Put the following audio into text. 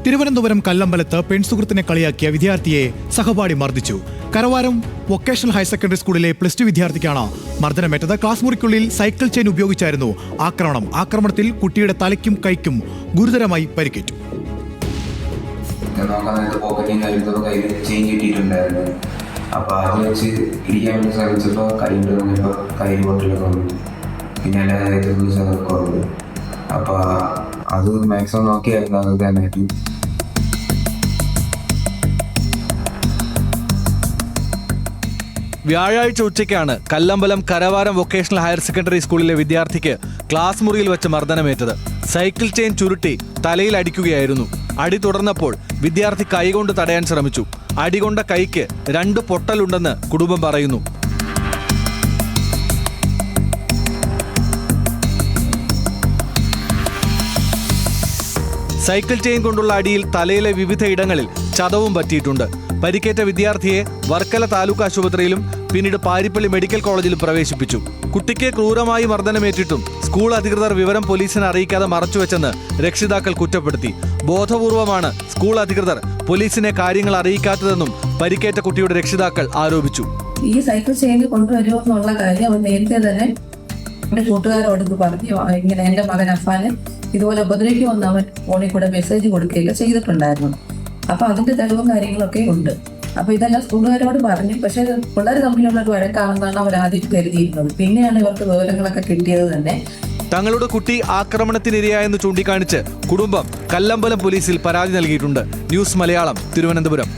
തിരുവനന്തപുരം കല്ലമ്പലത്ത് പെൺസുഹൃത്തിനെ കളിയാക്കിയ വിദ്യാർത്ഥിയെ സഹപാഠി മർദ്ദിച്ചു. Karavaram vocational higher secondary സ്കൂളിലെ +2 വിദ്യാർത്ഥിക്കാണ് മർദ്ദനമേറ്റത്. ക്ലാസ് മുറിക്കുള്ളിൽ സൈക്കിൾ ചെയിൻ ഉപയോഗിച്ചായിരുന്നു ആക്രമണം. ആക്രമണത്തിൽ കുട്ടിയുടെ തലയ്ക്കും കൈക്കും ഗുരുതരമായി പരിക്കേറ്റു. അപ്പോൾ അത് വെച്ച് ഇരിക്കാൻ വേണ്ടി ശ്രമിച്ചപ്പോൾ കൈയിട്ട് വന്നപ്പോൾ കൈ പൊട്ടിലൊക്കെ വന്നു. പിന്നെ എൻ്റെ കാര്യത്തിൽ കുറവ്. അപ്പോൾ അത് മാക്സിമം നോക്കിയായിരുന്നു അത് തന്നെയായിട്ട്. വ്യാഴാഴ്ച ഉച്ചയ്ക്കാണ് Kallambalam Karavaram vocational higher secondary സ്കൂളിലെ വിദ്യാർത്ഥിക്ക് ക്ലാസ് മുറിയിൽ വെച്ച് മർദ്ദനമേറ്റത്. സൈക്കിൾ ചെയിൻ ചുരുട്ടി തലയിൽ അടിക്കുകയായിരുന്നു. അടി തുടർന്നപ്പോൾ വിദ്യാർത്ഥി കൈകൊണ്ട് തടയാൻ ശ്രമിച്ചു. അടികൊണ്ട കൈക്ക് 2 പൊട്ടലുണ്ടെന്ന് കുടുംബം പറയുന്നു. സൈക്കിൾ ചെയിൻ കൊണ്ടുള്ള അടിയിൽ തലയിലെ വിവിധ ഇടങ്ങളിൽ ചതവും പറ്റിയിട്ടുണ്ട്. പരിക്കേറ്റ വിദ്യാർത്ഥിയെ വർക്കല താലൂക്ക് ആശുപത്രിയിലും പിന്നീട് പാരിപ്പള്ളി മെഡിക്കൽ കോളേജിലും പ്രവേശിപ്പിച്ചു. കുട്ടിക്ക് ക്രൂരമായി മർദ്ദനമേറ്റിട്ടും സ്കൂൾ അധികൃതർ വിവരം പോലീസിനെ അറിയിക്കാതെ മറച്ചുവെച്ചെന്ന് രക്ഷിതാക്കൾ കുറ്റപ്പെടുത്തി. ബോധപൂർവമാണ് സ്കൂൾ അധികൃതർ പോലീസിനെ കാര്യങ്ങൾ അറിയിക്കാത്തതെന്നും പരിക്കേറ്റ കുട്ടിയുടെ രക്ഷിതാക്കൾ ആരോപിച്ചു. ഈ സൈക്കിൾ ചെയിൻ കൊണ്ടുവരുമോ എന്നുള്ള കാര്യം അവൻ നേരത്തെ തന്നെ എൻ്റെ കൂട്ടുകാരോട് പറഞ്ഞു. ഇങ്ങനെ എൻ്റെ മകൻ അഫാന് ഇതുപോലെ ഉപദ്രവിക്കുമെന്ന് അവൻ ഫോണിൽ കൂടെ മെസ്സേജ് കൊടുക്കുകയൊക്കെ ചെയ്തിട്ടുണ്ടായിരുന്നു. അപ്പൊ അതിന്റെ തെളിവും കാര്യങ്ങളൊക്കെ ഉണ്ട്. അപ്പൊ ഇതെല്ലാം സ്കൂളുകാരോട് പറഞ്ഞു. പക്ഷെ പിള്ളേർ തമ്മിലുള്ള ഒരു വഴക്കാണെന്നാണ് അവർ ആദ്യം കരുതിയിരുന്നത്. പിന്നെയാണ് ഇവർക്ക് വിവരങ്ങളൊക്കെ കിട്ടിയത് തന്നെ. തങ്ങളുടെ കുട്ടി ആക്രമണത്തിനിരയായെന്ന് ചൂണ്ടിക്കാണിച്ച് കുടുംബം കല്ലമ്പലം പോലീസിൽ പരാതി നൽകിയിട്ടുണ്ട്. ന്യൂസ് മലയാളം, തിരുവനന്തപുരം.